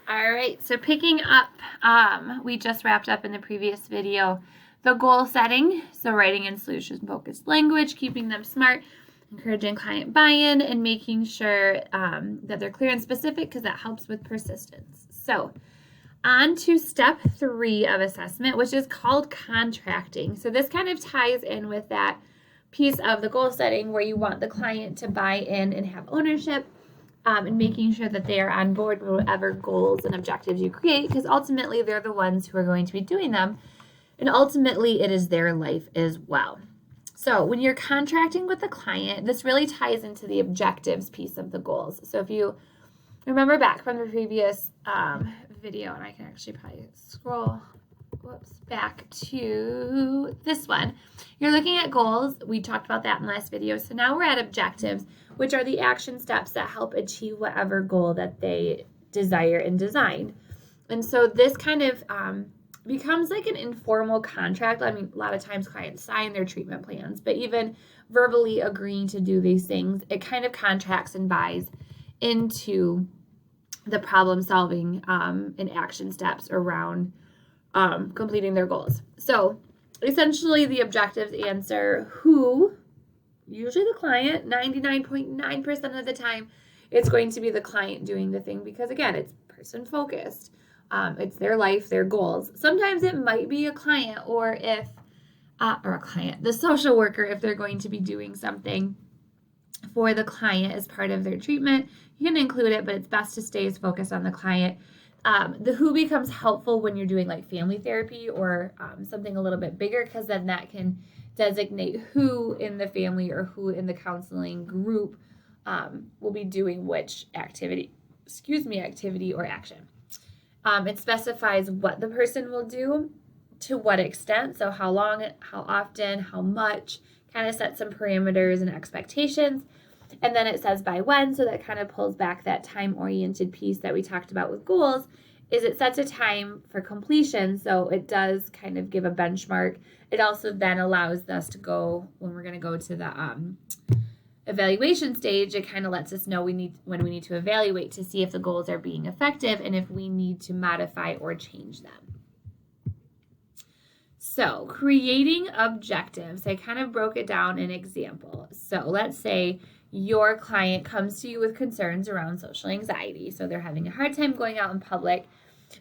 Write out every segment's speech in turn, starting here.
All right, so picking up, we just wrapped up in the previous video the goal setting. So writing in solution-focused language, keeping them smart, encouraging client buy-in, and making sure that they're clear and specific because that helps with persistence. So on to step 3 of assessment, which is called contracting. So this kind of ties in with that piece of the goal setting where you want the client to buy in and have ownership. And making sure that they are on board with whatever goals and objectives you create, because ultimately they're the ones who are going to be doing them, and ultimately it is their life as well. So when you're contracting with the client, this really ties into the objectives piece of the goals. So if you remember back from the previous video, and I can actually probably scroll back to this one, you're looking at goals. We talked about that in the last video. So now we're at objectives, which are the action steps that help achieve whatever goal that they desire and design. And so this kind of becomes like an informal contract. I mean, a lot of times clients sign their treatment plans, but even verbally agreeing to do these things, it kind of contracts and buys into the problem solving and action steps around completing their goals. So essentially the objectives answer who, usually the client, 99.9% of the time, it's going to be the client doing the thing because, again, it's person-focused. It's their life, their goals. Sometimes it might be a client or the social worker, if they're going to be doing something for the client as part of their treatment. You can include it, but it's best to stay as focused on the client. The who becomes helpful when you're doing like family therapy or something a little bit bigger, because then that can designate who in the family or who in the counseling group will be doing which activity or action. It specifies what the person will do, to what extent, so how long, how often, how much, kind of sets some parameters and expectations. And then it says by when, so that kind of pulls back that time-oriented piece that we talked about with goals, is it sets a time for completion, so it does kind of give a benchmark. It also then allows us to go, when we're going to go to the evaluation stage, it kind of lets us know when we need to evaluate to see if the goals are being effective and if we need to modify or change them. So creating objectives, I kind of broke it down in example. So let's say your client comes to you with concerns around social anxiety. So they're having a hard time going out in public,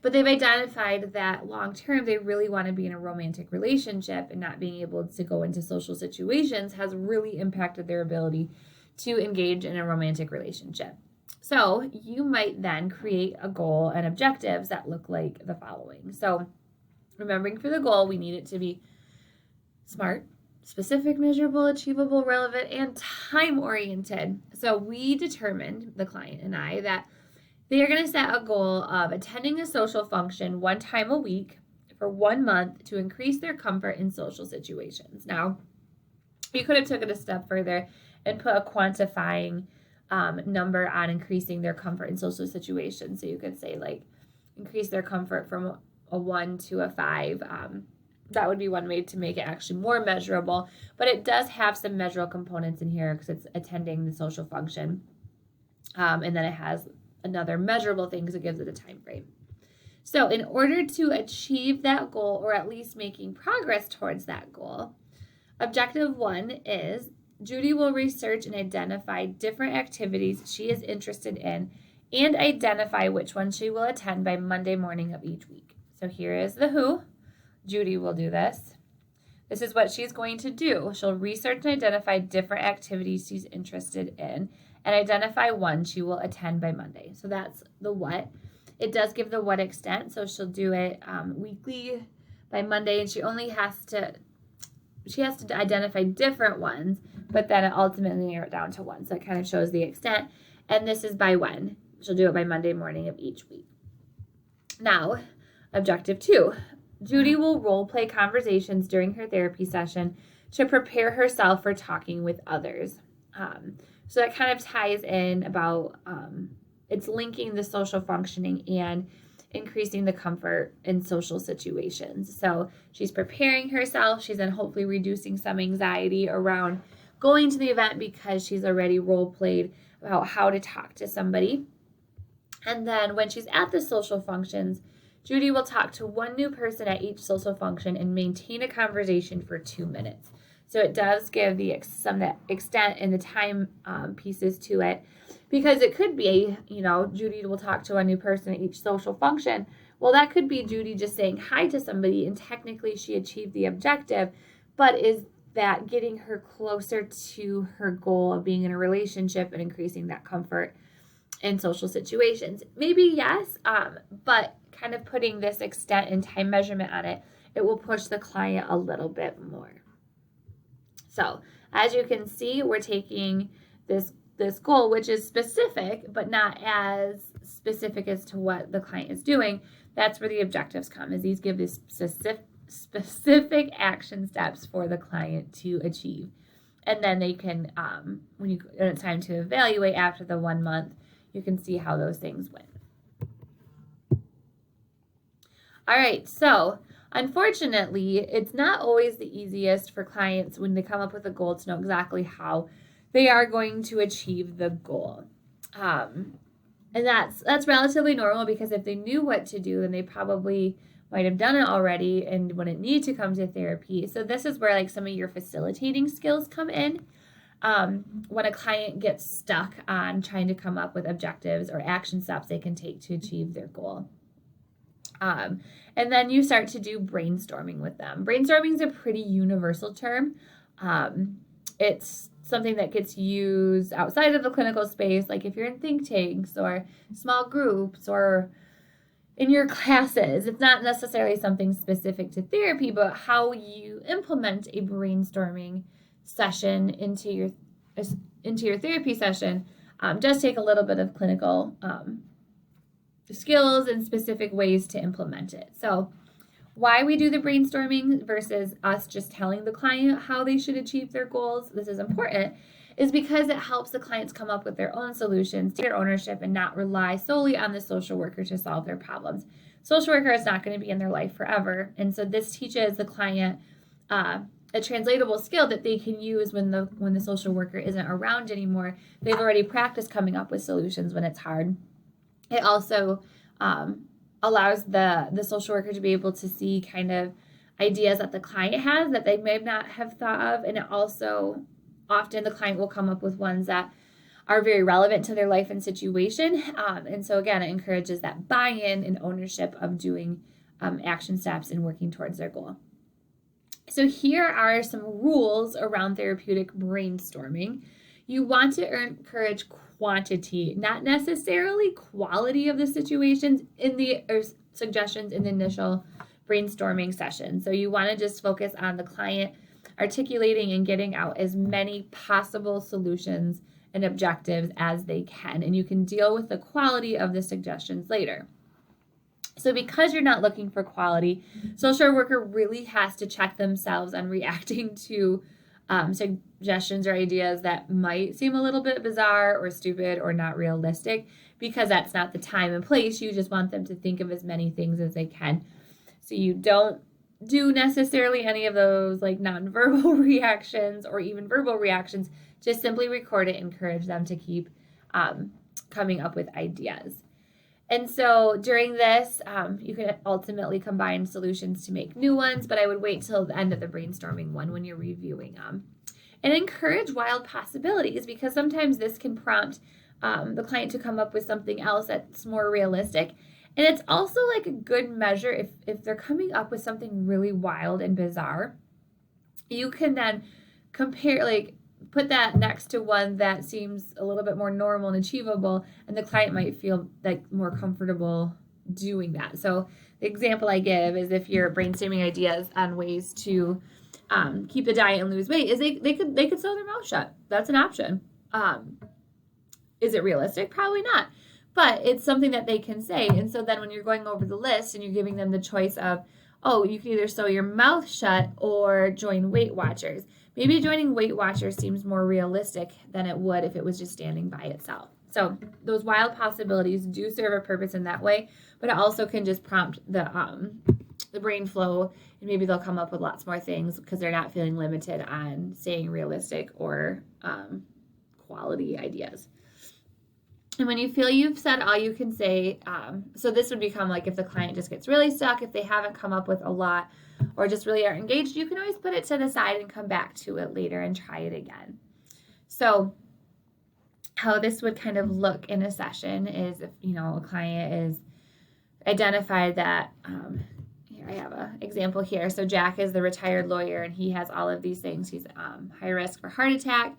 but they've identified that long term they really want to be in a romantic relationship, and not being able to go into social situations has really impacted their ability to engage in a romantic relationship. So you might then create a goal and objectives that look like the following. So remembering for the goal, we need it to be smart, specific, measurable, achievable, relevant, and time-oriented. So we determined, the client and I, that they are going to set a goal of attending a social function 1 time a week for 1 month to increase their comfort in social situations. Now, you could have taken it a step further and put a quantifying number on increasing their comfort in social situations. So you could say, like, increase their comfort from a 1 to a 5. That would be one way to make it actually more measurable, but it does have some measurable components in here because it's attending the social function. And then it has another measurable thing because it gives it a time frame. So in order to achieve that goal, or at least making progress towards that goal, objective 1 is Judy will research and identify different activities she is interested in and identify which ones she will attend by Monday morning of each week. So here is the who. Judy will do this. This is what she's going to do. She'll research and identify different activities she's interested in and identify one she will attend by Monday. So that's the what. It does give the what extent. So she'll do it weekly by Monday, and she has to identify different ones, but then it ultimately narrows it down to one. So it kind of shows the extent. And this is by when. She'll do it by Monday morning of each week. Now, objective 2. Judy will role play conversations during her therapy session to prepare herself for talking with others. So that kind of ties in about it's linking the social functioning and increasing the comfort in social situations. So she's preparing herself. She's then hopefully reducing some anxiety around going to the event because she's already role played about how to talk to somebody. And then when she's at the social functions, Judy will talk to one new person at each social function and maintain a conversation for 2 minutes. So it does give some extent and the time pieces to it, because it could be, Judy will talk to a new person at each social function. Well, that could be Judy just saying hi to somebody, and technically she achieved the objective, but is that getting her closer to her goal of being in a relationship and increasing that comfort in social situations? Maybe yes, but kind of putting this extent and time measurement on it, it will push the client a little bit more. So as you can see, we're taking this goal, which is specific, but not as specific as to what the client is doing. That's where the objectives come, is these give these specific action steps for the client to achieve. And then they can, when it's time to evaluate after the 1 month, you can see how those things went. All right, so unfortunately, it's not always the easiest for clients when they come up with a goal to know exactly how they are going to achieve the goal. And that's relatively normal, because if they knew what to do, then they probably might have done it already and wouldn't need to come to therapy. So this is where some of your facilitating skills come in. When a client gets stuck on trying to come up with objectives or action steps they can take to achieve their goal. And then you start to do brainstorming with them. Brainstorming is a pretty universal term. It's something that gets used outside of the clinical space, like if you're in think tanks or small groups or in your classes. It's not necessarily something specific to therapy, but how you implement a brainstorming session into your therapy session does take a little bit of clinical skills and specific ways to implement it. So why we do the brainstorming versus us just telling the client how they should achieve their goals, this is important, is because it helps the clients come up with their own solutions, take their ownership, and not rely solely on the social worker to solve their problems. Social worker is not going to be in their life forever, and so this teaches the client a translatable skill that they can use when the social worker isn't around anymore. They've already practiced coming up with solutions when it's hard. It also allows the social worker to be able to see kind of ideas that the client has that they may not have thought of. And it also, often the client will come up with ones that are very relevant to their life and situation. And so again, it encourages that buy-in and ownership of doing action steps and working towards their goal. So here are some rules around therapeutic brainstorming. You want to encourage quantity, not necessarily quality of the situations or suggestions in the initial brainstorming session. So you want to just focus on the client articulating and getting out as many possible solutions and objectives as they can, and you can deal with the quality of the suggestions later. So because you're not looking for quality, social worker really has to check themselves on reacting to suggestions or ideas that might seem a little bit bizarre or stupid or not realistic, because that's not the time and place. You just want them to think of as many things as they can. So you don't do necessarily any of those nonverbal reactions or even verbal reactions. Just simply record it, encourage them to keep coming up with ideas. And so during this, you can ultimately combine solutions to make new ones, but I would wait till the end of the brainstorming one when you're reviewing them. And encourage wild possibilities, because sometimes this can prompt the client to come up with something else that's more realistic. And it's also a good measure if they're coming up with something really wild and bizarre, you can then compare, put that next to one that seems a little bit more normal and achievable, and the client might feel more comfortable doing that. So the example I give is if you're brainstorming ideas on ways to keep a diet and lose weight, is they could sew their mouth shut. That's an option. Is it realistic? Probably not. But it's something that they can say. And so then when you're going over the list and you're giving them the choice of, you can either sew your mouth shut or join Weight Watchers. Maybe joining Weight Watchers seems more realistic than it would if it was just standing by itself. So those wild possibilities do serve a purpose in that way, but it also can just prompt the brain flow, and maybe they'll come up with lots more things because they're not feeling limited on saying realistic or quality ideas. And when you feel you've said all you can say, so this would become like if the client just gets really stuck, if they haven't come up with a lot or just really aren't engaged, you can always put it to the side and come back to it later and try it again. So how this would kind of look in a session is if, a client is identified that, here I have an example here. So Jack is the retired lawyer and he has all of these things. He's high risk for heart attack.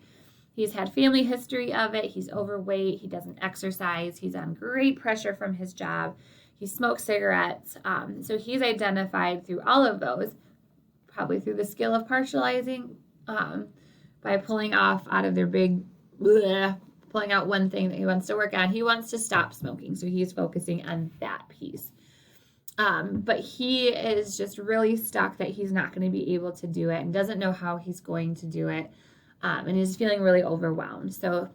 He's had family history of it. He's overweight. He doesn't exercise. He's on great pressure from his job. He smokes cigarettes. So he's identified through all of those, probably through the skill of partializing, by pulling off out of their big, pulling out one thing that he wants to work on. He wants to stop smoking. So he's focusing on that piece. But he is just really stuck that he's not going to be able to do it and doesn't know how he's going to do it. And is feeling really overwhelmed. So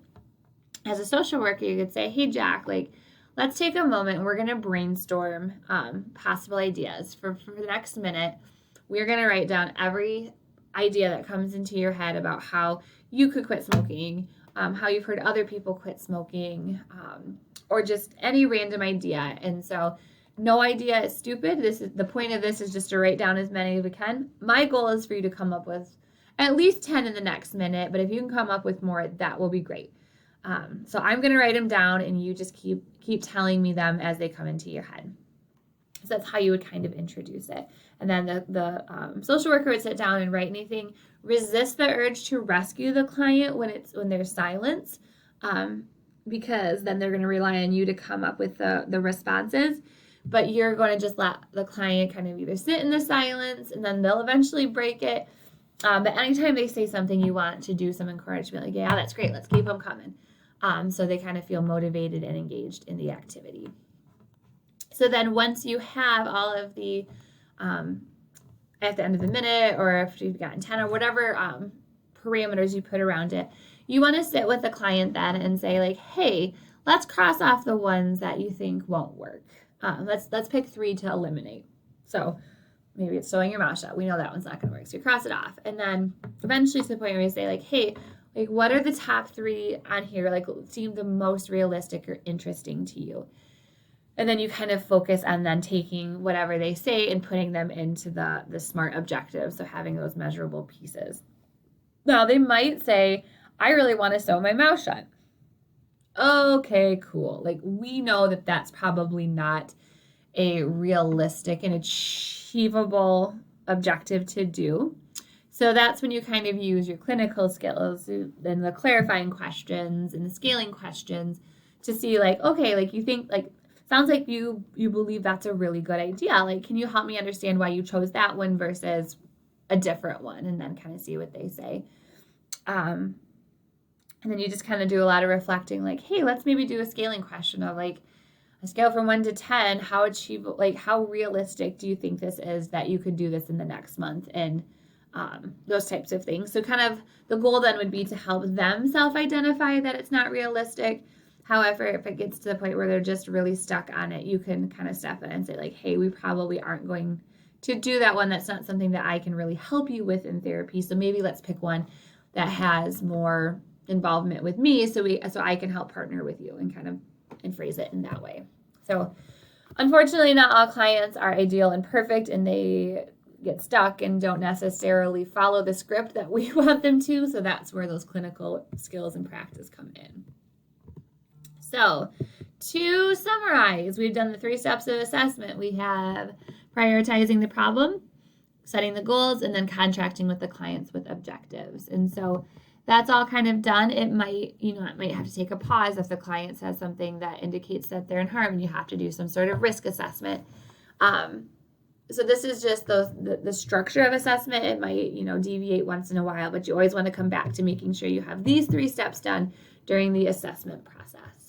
as a social worker, you could say, hey, Jack, let's take a moment and we're going to brainstorm possible ideas. For the next minute, we're going to write down every idea that comes into your head about how you could quit smoking, how you've heard other people quit smoking, or just any random idea. And so no idea is stupid. The point of this is just to write down as many as we can. My goal is for you to come up with at least 10 in the next minute, but if you can come up with more, that will be great. So I'm going to write them down and you just keep telling me them as they come into your head. So that's how you would kind of introduce it. And then the social worker would sit down and write anything. Resist the urge to rescue the client when there's silence, because then they're going to rely on you to come up with the responses. But you're going to just let the client kind of either sit in the silence and then they'll eventually break it. But anytime they say something, you want to do some encouragement, like, yeah, that's great, let's keep them coming. So they kind of feel motivated and engaged in the activity. So then once you have all of the, at the end of the minute, or if you've gotten 10 or whatever parameters you put around it, you want to sit with the client then and say, hey, let's cross off the ones that you think won't work. Let's pick 3 to eliminate. So maybe it's sewing your mouth shut. We know that one's not going to work. So you cross it off. And then eventually to the point where you say, hey, what are the top 3 on here, seem the most realistic or interesting to you? And then you kind of focus on then taking whatever they say and putting them into the SMART objectives. So having those measurable pieces. Now they might say, I really want to sew my mouth shut. Okay, cool. We know that that's probably not a realistic and achievable objective to do. So that's when you kind of use your clinical skills and the clarifying questions and the scaling questions to see you think sounds like you believe that's a really good idea. Can you help me understand why you chose that one versus a different one? And then kind of see what they say. And then you just kind of do a lot of reflecting, hey, let's maybe do a scaling question of a scale from 1 to 10, how achievable, how realistic do you think this is that you could do this in the next month? And those types of things. So kind of the goal then would be to help them self-identify that it's not realistic. However, if it gets to the point where they're just really stuck on it, you can kind of step in and say hey, we probably aren't going to do that one. That's not something that I can really help you with in therapy. So maybe let's pick one that has more involvement with me so I can help partner with you and phrase it in that way. So unfortunately, not all clients are ideal and perfect, and they get stuck and don't necessarily follow the script that we want them to. So that's where those clinical skills and practice come in. So to summarize, we've done the 3 steps of assessment. We have prioritizing the problem, setting the goals, and then contracting with the clients with objectives. And so that's all kind of done. It might have to take a pause if the client says something that indicates that they're in harm, and you have to do some sort of risk assessment. So this is just the structure of assessment. It might, deviate once in a while, but you always want to come back to making sure you have these 3 steps done during the assessment process.